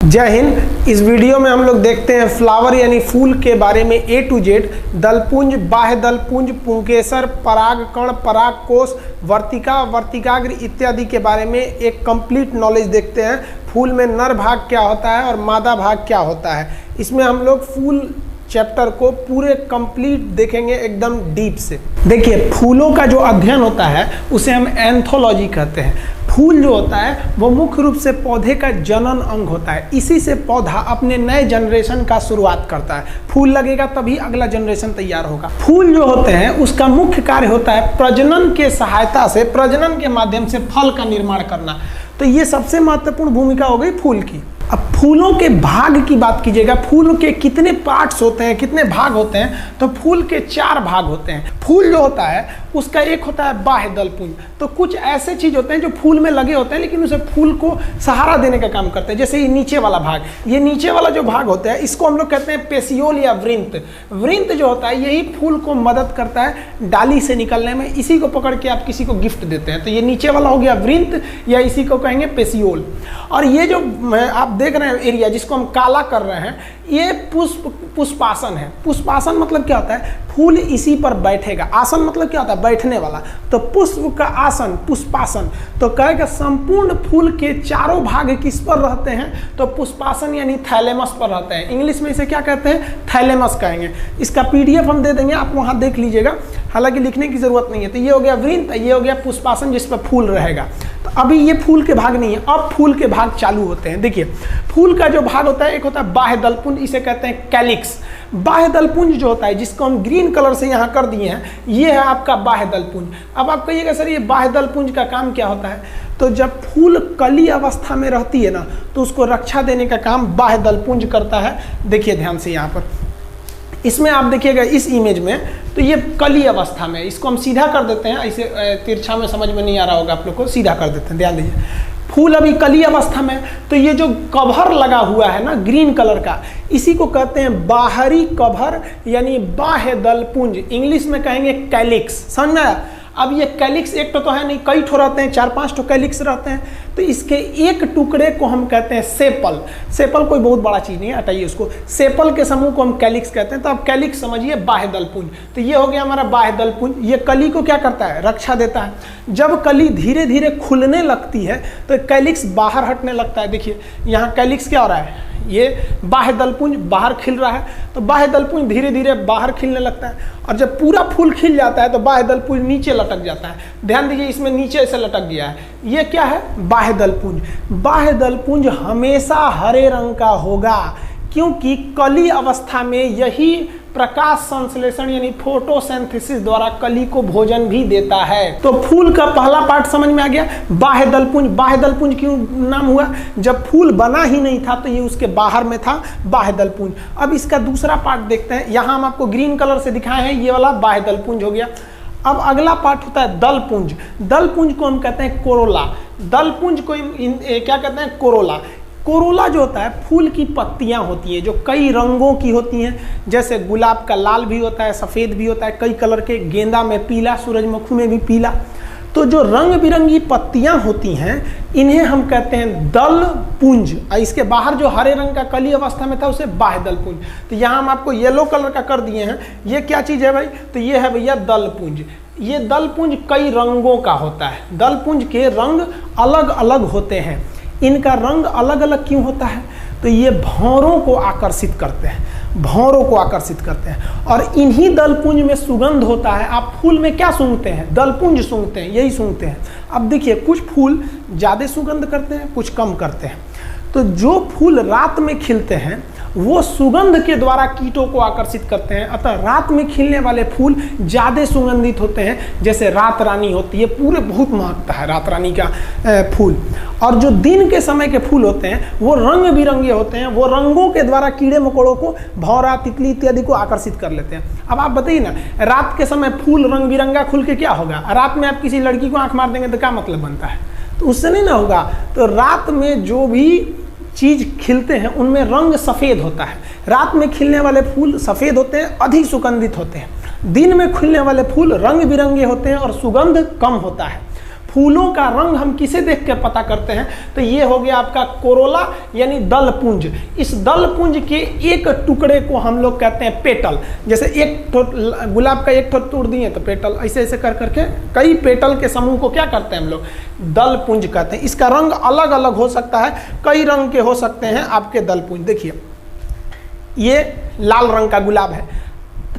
जय हिंद। इस वीडियो में हम लोग देखते हैं फ्लावर यानी फूल के बारे में A to Z, दलपुंज, बाह्य दलपुंज, पुंकेसर, परागकण, परागकोश, वर्तिका, वर्तिकाग्र इत्यादि के बारे में एक कंप्लीट नॉलेज देखते हैं। फूल में नर भाग क्या होता है और मादा भाग क्या होता है। इसमें हम लोग फूल चैप्टर को पूरे कंप्लीट देखेंगे एकदम डीप से। देखिए, फूलों का जो अध्ययन होता है उसे हम एंथोलॉजी कहते हैं। फूल जो होता है वो मुख्य रूप से पौधे का जनन अंग होता है। इसी से पौधा अपने नए जनरेशन का शुरुआत करता है। फूल लगेगा तभी अगला जनरेशन तैयार होगा। फूल जो होते हैं उसका मुख्य कार्य होता है प्रजनन के सहायता से, प्रजनन के माध्यम से फल का निर्माण करना। तो ये सबसे महत्वपूर्ण भूमिका हो गई फूल की। अब फूलों के भाग की बात कीजिएगा, फूल के कितने पार्ट्स होते हैं, कितने भाग होते हैं, तो फूल के 4 भाग होते हैं। फूल जो होता है उसका एक होता है बाह्य दलपुंज। तो कुछ ऐसे चीज होते हैं जो फूल में लगे होते हैं लेकिन उसे फूल को सहारा देने का काम करते हैं। जैसे ये नीचे वाला भाग, ये नीचे वाला जो भाग होता है इसको हम लोग कहते हैं पेसियोल या वृंत। वृंत जो होता है यही फूल को मदद करता है डाली से निकलने में। इसी को पकड़ के आप किसी को गिफ्ट देते हैं, तो ये नीचे वाला हो गया वृंत, या इसी को कहेंगे पेसियोल। और ये जो आप देख रहे हैं एरिया जिसको हम काला कर रहे हैं, ये पुष्पासन है। पुष्पासन मतलब क्या होता है, फूल इसी पर बैठेगा। आसन मतलब क्या होता है, बैठने वाला। तो पुष्प का आसन पुष्पासन। तो कहेगा संपूर्ण फूल के 4 भाग किस पर रहते हैं, तो पुष्पासन यानी थैलेमस पर रहते हैं। इंग्लिश में इसे क्या कहते हैं, थैलेमस कहेंगे। इसका PDF हम दे देंगे, आप वहां देख लीजिएगा, हालांकि लिखने की जरूरत नहीं है। तो ये हो गया वृंत, ये हो गया पुष्पासन जिस पर फूल रहेगा। तो अभी ये फूल के भाग नहीं है, अब फूल के भाग चालू होते हैं। देखिए, फूल का जो भाग होता है एक होता है बाह्य दलपुंज, इसे कहते हैं कैलिक्स। बाह्य दलपुंज जो होता है जिसको हम ग्रीन कलर से यहाँ कर दिए हैं, ये है आपका बाह्य दलपुंज। अब आप कहिएगा सर ये बाह्य दलपुंज का काम क्या होता है, तो जब फूल कली अवस्था में रहती है ना, तो उसको रक्षा देने का काम बाह्य दलपुंज करता है। देखिए ध्यान से यहाँ पर, इसमें आप देखिएगा इस इमेज में, तो ये कली अवस्था में, इसको हम सीधा कर देते हैं। ऐसे तिरछा में समझ में नहीं आ रहा होगा आप लोग को, सीधा कर देते हैं, ध्यान दीजिए। फूल अभी कली अवस्था में, तो ये जो कवर लगा हुआ है ना ग्रीन कलर का, इसी को कहते हैं बाहरी कवर यानी बाह्य दलपुंज। इंग्लिश में कहेंगे कैलिक्स। समझ में आया? अब ये कैलिक्स एक तो है नहीं, कई ठो रहते हैं, 4-5 ठो कैलिक्स रहते हैं। तो इसके एक टुकड़े को हम कहते हैं सेपल। सेपल कोई बहुत बड़ा चीज नहीं है, हटाइए उसको। सेपल के समूह को हम कैलिक्स कहते हैं। तो अब कैलिक्स समझिए बाह्य दलपुंज। तो ये हो गया हमारा बाह्य दलपुंज। ये कली को क्या करता है, रक्षा देता है। जब कली धीरे धीरे खुलने लगती है तो कैलिक्स बाहर हटने लगता है। देखिए यहाँ कैलिक्स क्या हो रहा है, ये बाह्य दलपुंज बाहर खिल रहा है, तो बाह्य दलपुंज धीरे धीरे बाहर खिलने लगता है। और जब पूरा फूल खिल जाता है तो बाह्य दलपुंज नीचे लटक जाता है। ध्यान दीजिए, इसमें नीचे से लटक गया है। ये क्या है, बाह्य दलपुंज। बाह्य दलपुंज हमेशा हरे रंग का होगा, क्योंकि कली अवस्था में यही प्रकाश संश्लेषण यानी फोटोसिंथेसिस द्वारा कली को भोजन भी देता है। तो फूल का पहला पार्ट समझ में आ गया, बाह्य दलपुंज। बाह्य दलपुंज क्यों नाम हुआ, जब फूल बना ही नहीं था तो ये उसके बाहर में था, बाह्य दलपुंज। अब इसका दूसरा पार्ट देखते हैं। यहाँ हम आपको ग्रीन कलर से दिखाए हैं, ये वाला बाह्य दलपुंज हो गया। अब अगला पार्ट होता है दलपुंज। दलपुंज को हम कहते हैं कोरोला। दलपुंज को क्या कहते हैं, कोरोला। कोरोला जो होता है, फूल की पत्तियां होती हैं जो कई रंगों की होती हैं। जैसे गुलाब का लाल भी होता है, सफ़ेद भी होता है, कई कलर के, गेंदा में पीला, सूरजमुखी में भी पीला। तो जो रंग बिरंगी पत्तियां होती हैं इन्हें हम कहते हैं दलपुंज। इसके बाहर जो हरे रंग का कली अवस्था में था उसे बाह्य दलपुंज। तो यहाँ हम आपको येलो कलर का कर दिए हैं। ये क्या चीज़ है भाई, तो ये है भैया दलपुंज। ये दलपुंज कई रंगों का होता है। दलपुंज के रंग अलग अलग होते हैं। इनका रंग अलग अलग क्यों होता है, तो ये भंवरों को आकर्षित करते हैं, भंवरों को आकर्षित करते हैं। और इन्हीं दलपुंज में सुगंध होता है। आप फूल में क्या सूंघते हैं, दलपुंज सूंघते हैं, यही सूंघते हैं। अब देखिए, कुछ फूल ज़्यादा सुगंध करते हैं, कुछ कम करते हैं। तो जो फूल रात में खिलते हैं वो सुगंध के द्वारा कीटों को आकर्षित करते हैं। अतः रात में खिलने वाले फूल ज़्यादा सुगंधित होते हैं। जैसे रात रानी होती है, पूरे बहुत महकता है रात रानी का फूल। और जो दिन के समय के फूल होते हैं वो रंग बिरंगे होते हैं। वो रंगों के द्वारा कीड़े मकोड़ों को, भौरा, तितली इत्यादि को आकर्षित कर लेते हैं। अब आप बताइए ना, रात के समय फूल रंग बिरंगा खुल के क्या होगा। रात में आप किसी लड़की को आंख मार देंगे तो क्या मतलब बनता है, तो उससे नहीं ना होगा। तो रात में जो भी चीज खिलते हैं उनमें रंग सफ़ेद होता है। रात में खिलने वाले फूल सफ़ेद होते हैं, अधिक सुगंधित होते हैं। दिन में खिलने वाले फूल रंग बिरंगे होते हैं और सुगंध कम होता है। फूलों का रंग हम किसे देख कर पता करते हैं, तो ये हो गया आपका कोरोला यानी दल पुंज। इस दल पुंज के एक टुकड़े को हम लोग कहते हैं पेटल। जैसे एक गुलाब का एक ठो तोड़ दिए तो पेटल, ऐसे ऐसे कर करके कई पेटल के समूह को क्या करते हैं हम लोग, दल पुंज कहते हैं। इसका रंग अलग अलग हो सकता है, कई रंग के हो सकते हैं आपके दल पुंज। देखिए ये लाल रंग का गुलाब है,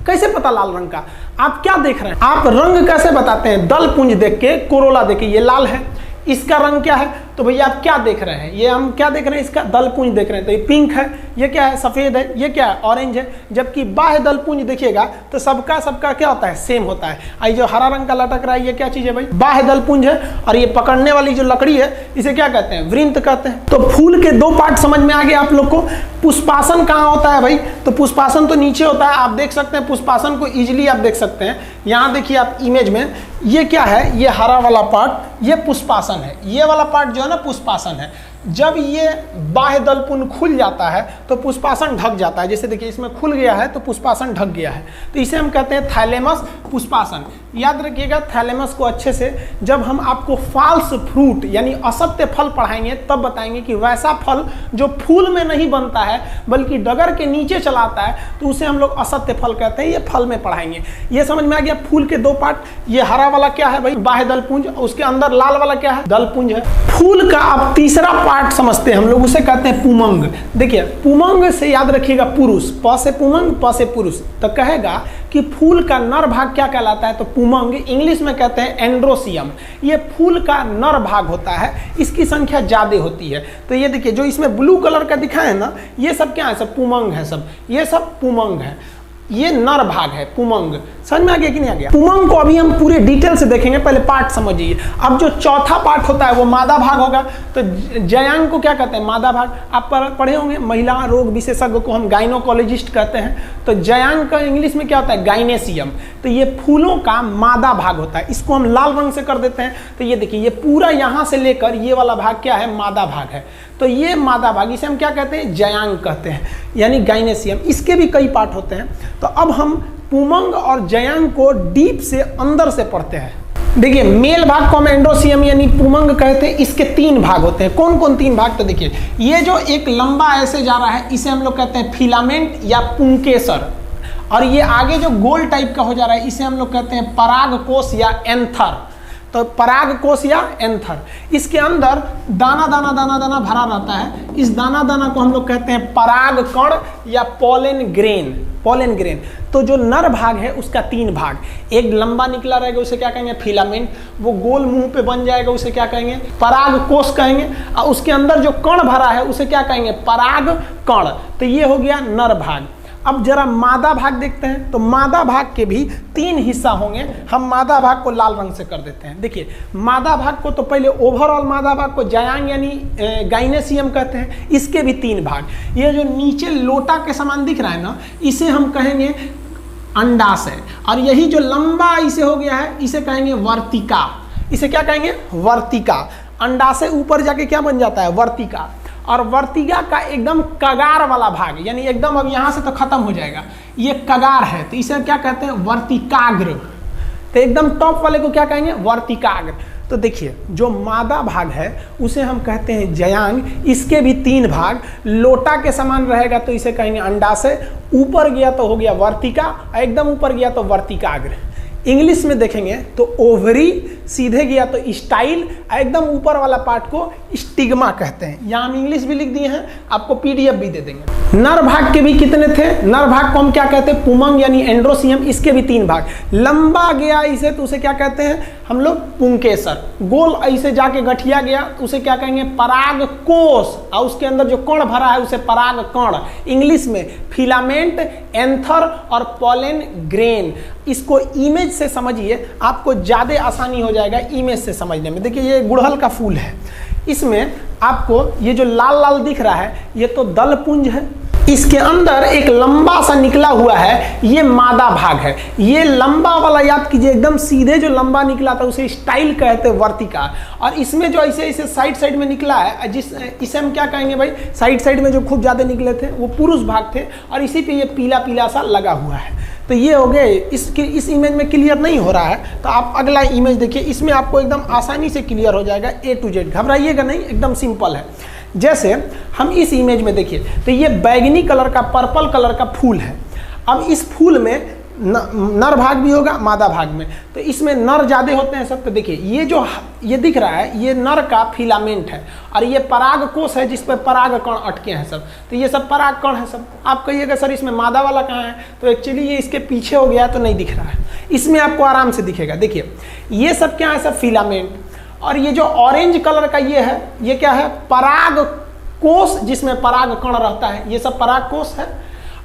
कैसे पता लाल रंग का, आप क्या देख रहे हैं, आप रंग कैसे बताते हैं, दल पुंज देख के, कोरोला देख के, ये लाल है, इसका रंग क्या है, तो भैया आप क्या देख रहे हैं, ये हम क्या देख रहे हैं, इसका दल पुंज देख रहे हैं, तो ये पिंक है, ये क्या है, सफेद है, ये क्या है, ऑरेंज है। जबकि बाह्य दल पुंज देखिएगा तो सबका सबका क्या होता है, सेम होता है। आई जो हरा रंग का लटक रहा है ये क्या चीज है भाई, बाह्य दल पुंज है। और ये पकड़ने वाली जो लकड़ी है इसे क्या कहते हैं, वृंत कहते हैं। तो फूल के दो पार्ट समझ में आ गए आप लोग को। पुष्पासन कहाँ होता है भाई, तो पुष्पासन तो नीचे होता है, आप देख सकते हैं पुष्पासन को इजिली आप देख सकते हैं। यहाँ देखिए आप इमेज में, ये क्या है, ये हरा वाला पार्ट ये पुष्पासन है, ये वाला पार्ट जो है ना पुष्पासन है। जब ये बाह्य दल पुंज खुल जाता है तो पुष्पासन ढक जाता है। जैसे देखिए इसमें खुल गया है तो पुष्पासन ढक गया है, तो इसे हम कहते हैं थैलेमस पुष्पासन। याद रखिएगा थैलेमस को अच्छे से। जब हम आपको फाल्स फ्रूट यानी असत्य फल पढ़ाएंगे तब बताएंगे कि वैसा फल जो फूल में नहीं बनता है बल्कि डगर के नीचे चलाता है तो उसे हम लोग असत्य फल कहते हैं, ये फल में पढ़ाएंगे। ये समझ में आ गया। फूल के दो पार्ट, ये हरा वाला क्या है भाई, बाह्य दल पुंज, उसके अंदर लाल वाला क्या है, दल पुंज है। फूल का अब तीसरा पार्ट समझते हैं हम लोग, उसे कहते हैं पुमंग। देखिए पुमंग से याद रखिएगा पुरुष, प से पुमंग प से पुरुष, तो कहेगा कि फूल का नर भाग क्या कहलाता है, तो पुमंग, इंग्लिश में कहते हैं एंड्रोसियम। ये फूल का नर भाग होता है, इसकी संख्या ज्यादा होती है। तो ये देखिए जो इसमें ब्लू कलर का दिखा है ना, ये सब क्या है, सब पुमंग है, सब ये सब पुमंग है, ये नर भाग है पुमंग। समझ में आ गया कि नहीं आ गया। पुमंग को अभी हम पूरे डिटेल से देखेंगे, पहले पार्ट समझिए। अब जो चौथा पार्ट होता है वो मादा भाग होगा। तो जयांग को क्या कहते हैं, मादा भाग। आप पढ़े होंगे, महिला रोग विशेषज्ञ को हम गाइनोकोलॉजिस्ट कहते हैं। तो जयांग का इंग्लिश में क्या होता है, गाइनेसियम। तो ये फूलों का मादा भाग होता है, इसको हम लाल रंग से कर देते हैं। तो ये देखिए ये पूरा यहाँ से लेकर ये वाला भाग क्या है, मादा भाग है। तो ये मादा भाग, इसे हम क्या कहते हैं, जयांग कहते हैं, यानी गाइनेसियम। इसके भी कई पार्ट होते हैं। तो अब हम पुमंग और जयांग को डीप से अंदर से पढ़ते हैं। देखिए मेल भाग को हम एंड्रोसियम यानी पुमंग कहते हैं। इसके तीन भाग होते हैं। कौन कौन तीन भाग, तो देखिए ये जो एक लंबा ऐसे जा रहा है इसे हम लोग कहते हैं फिलामेंट या पुंकेसर। और ये आगे जो गोल टाइप का हो जा रहा है इसे हम लोग कहते हैं परागकोश या एंथर। तो परागकोश या एंथर, इसके अंदर दाना दाना दाना दाना भरा रहता है। इस दाना दाना को हम लोग कहते हैं पराग कण या पोलन ग्रेन। Pollen grain. तो जो नर भाग है उसका तीन भाग, एक लंबा निकला रहेगा उसे क्या कहेंगे, फिलामेंट। वो गोल मुंह पे बन जाएगा उसे क्या कहेंगे, परागकोश कहेंगे। और उसके अंदर जो कण भरा है उसे क्या कहेंगे, पराग कण। तो ये हो गया नर भाग। अब जरा मादा भाग देखते हैं। तो मादा भाग के भी तीन हिस्सा होंगे। हम मादा भाग को लाल रंग से कर देते हैं। देखिए मादा भाग को तो पहले ओवरऑल मादा भाग को जयांग यानी गाइनेसियम कहते हैं। इसके भी तीन भाग। ये जो नीचे लोटा के समान दिख रहा है ना, इसे हम कहेंगे अंडाशय। और यही जो लंबा इसे हो गया है इसे कहेंगे वर्तिका। इसे क्या कहेंगे, वर्तिका। अंडाशय ऊपर जाके क्या बन जाता है, वर्तिका। और वर्तिका का एकदम कगार वाला भाग, यानी एकदम अब यहां से तो खत्म हो जाएगा, ये कगार है, तो इसे क्या कहते हैं, वर्तिकाग्र। तो एकदम टॉप वाले को क्या कहेंगे, वर्तिकाग्र। तो देखिए जो मादा भाग है उसे हम कहते हैं जयांग। इसके भी तीन भाग, लोटा के समान रहेगा तो इसे कहेंगे अंडाशय। ऊपर गया तो हो गया वर्तिका, एकदम ऊपर गया तो वर्तिकाग्र। इंग्लिश में देखेंगे तो ओवरी, सीधे गया तो स्टाइल, एकदम ऊपर वाला पार्ट को स्टिग्मा कहते हैं। यहाँ हम इंग्लिश भी लिख दिए हैं, आपको पीडीएफ भी दे देंगे। नर भाग के भी कितने थे, नर भाग को हम क्या कहते हैं, पुमंग यानी एंड्रोसियम। इसके भी तीन भाग। लंबा गया इसे तो उसे क्या कहते हैं हम लोग, पुंकेसर। गोल ऐसे जाके गठिया गया तो उसे क्या कहेंगे, परागकोश। और उसके अंदर जो कण भरा है उसे पराग कण। इंग्लिश में फिलामेंट, एंथर और पोलन ग्रेन। इसको इमेज से समझिए, आपको ज्यादा आसानी हो जाएगा इमेज से समझने में। देखिए ये गुड़हल का फूल है, इसमें आपको ये जो लाल लाल दिख रहा है ये तो दल पुंज है। इसके अंदर एक लंबा सा निकला हुआ है, ये मादा भाग है। ये लंबा वाला याद कीजिए, एकदम सीधे जो लंबा निकला था उसे स्टाइल कहते हैं, वर्तिका। और इसमें जो ऐसे ऐसे साइड साइड में निकला है, इसे हम क्या कहेंगे भाई, साइड साइड में जो खूब ज्यादा निकले थे वो पुरुष भाग थे। और इसी पे ये पीला पीला सा लगा हुआ है। तो ये हो गए। इस इमेज में क्लियर नहीं हो रहा है तो आप अगला इमेज देखिए, इसमें आपको एकदम आसानी से क्लियर हो जाएगा A to Z। घबराइएगा नहीं, एकदम सिंपल है। जैसे हम इस इमेज में देखिए तो ये बैगनी कलर का, पर्पल कलर का फूल है। अब इस फूल में नर भाग भी होगा, मादा भाग में, तो इसमें नर ज़्यादा होते हैं सब। तो देखिए ये जो ये दिख रहा है ये नर का फिलामेंट है और ये पराग कोष है जिस पर पराग कण अटके हैं सब। तो ये सब पराग कण है सब। आप कहिएगा सर इसमें मादा वाला कहाँ है, तो एक्चुअली ये इसके पीछे हो गया तो नहीं दिख रहा है, इसमें आपको आराम से दिखेगा। देखिए ये सब क्या है सब फिलामेंट, और ये जो ऑरेंज कलर का ये है ये क्या है, पराग कोष जिसमें पराग कण रहता है, ये सब पराग कोष है।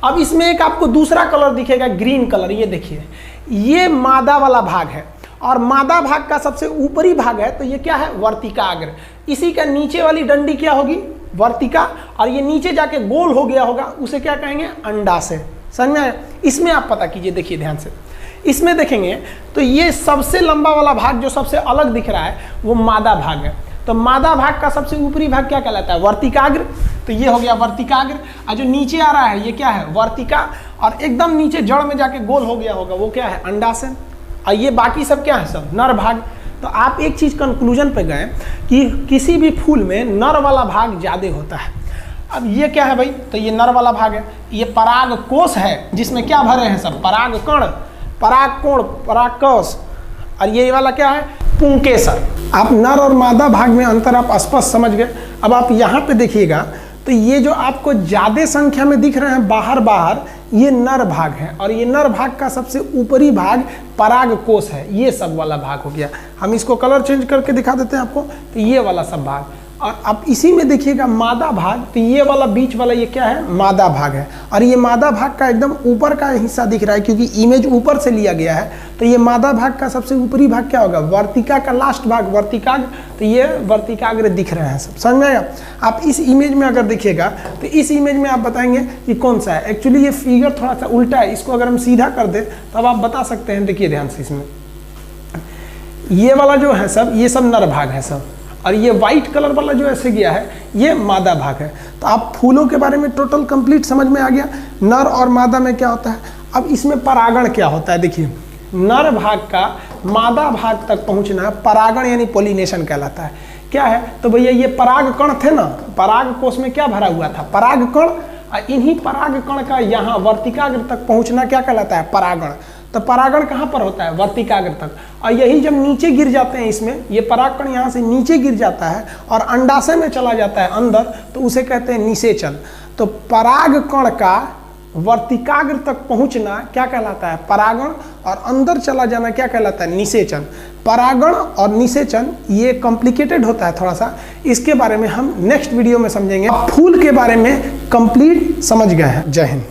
अब इसमें एक आपको दूसरा कलर दिखेगा ग्रीन कलर, ये देखिए ये मादा वाला भाग है और मादा भाग का सबसे ऊपरी भाग है तो ये क्या है, वर्तिकाग्र। इसी का नीचे वाली डंडी क्या होगी, वर्तिका, और ये नीचे जाके गोल हो गया होगा उसे क्या कहेंगे, अंडाशय। समझ में आया? इसमें आप पता कीजिए, देखिए ध्यान से, इसमें देखेंगे तो ये सबसे लंबा वाला भाग जो सबसे अलग दिख रहा है वो मादा भाग है। तो मादा भाग का सबसे ऊपरी भाग क्या कहलाता है, वर्तिकाग्र। तो ये हो गया वर्तिकाग्र, और जो नीचे आ रहा है ये क्या है, वर्तिका, और एकदम नीचे जड़ में जाके गोल हो गया होगा वो क्या है, अंडाशय। और ये बाकी सब क्या है, सब नर भाग। तो आप एक चीज कंक्लूजन पे गए कि किसी भी फूल में नर वाला भाग ज्यादा होता है। अब ये क्या है भाई, तो ये नर वाला भाग है, ये पराग कोष है जिसमें क्या भरे हैं सब, पराग कण, पराग कोण, परागकोश, और ये वाला क्या है, पुंकेसर। आप नर और मादा भाग में अंतर आप स्पष्ट समझ गए। अब आप यहाँ पे देखिएगा तो ये जो आपको ज्यादा संख्या में दिख रहे हैं बाहर बाहर, ये नर भाग है, और ये नर भाग का सबसे ऊपरी भाग पराग कोष है, ये सब वाला भाग हो गया। हम इसको कलर चेंज करके दिखा देते हैं आपको, तो ये वाला सब भाग। और अब इसी में देखिएगा मादा भाग, तो ये वाला बीच वाला ये क्या है, मादा भाग है, और ये मादा भाग का एकदम ऊपर का हिस्सा दिख रहा है क्योंकि इमेज ऊपर से लिया गया है। तो ये मादा भाग का सबसे ऊपरी भाग क्या होगा, वर्तिका का लास्ट भाग, वर्तिकाग्र। तो ये वर्तिकाग्र दिख रहे हैं सब। समझ में आएगा? आप इस इमेज में अगर देखिएगा तो इस इमेज में आप बताएंगे कि कौन सा है। एक्चुअली ये फिगर थोड़ा सा उल्टा है, इसको अगर हम सीधा कर दें तो अब आप बता सकते हैं। देखिए ध्यान से, इसमें ये वाला जो है सब, ये सब नर भाग है सब, और ये वाइट कलर वाला जो ऐसे गया है ये मादा भाग है। तो आप फूलों के बारे में टोटल कंप्लीट समझ में आ गया, नर और मादा में क्या होता है। अब इसमें परागण क्या होता है, देखिए नर भाग का मादा भाग तक पहुंचना परागण यानी पोलिनेशन कहलाता है। क्या है, तो भैया ये पराग कण थे ना, पराग कोष में क्या भरा हुआ था, पराग कण, और इन्हीं पराग कण का यहाँ वर्तिकाग्र तक पहुंचना क्या कहलाता है, परागण। तो परागण कहाँ पर होता है, वर्तिकाग्र तक, और यही जब नीचे गिर जाते हैं इसमें, ये परागकण यहाँ से नीचे गिर जाता है और अंडाशय में चला जाता है अंदर, तो उसे कहते हैं निषेचन। तो परागकण का वर्तिकाग्र तक पहुँचना क्या कहलाता है, परागण, और अंदर चला जाना क्या कहलाता है, निषेचन। परागण और निषेचन ये कॉम्प्लिकेटेड होता है थोड़ा सा, इसके बारे में हम नेक्स्ट वीडियो में समझेंगे। फूल के बारे में कंप्लीट समझ गए हैं। जय हिंद।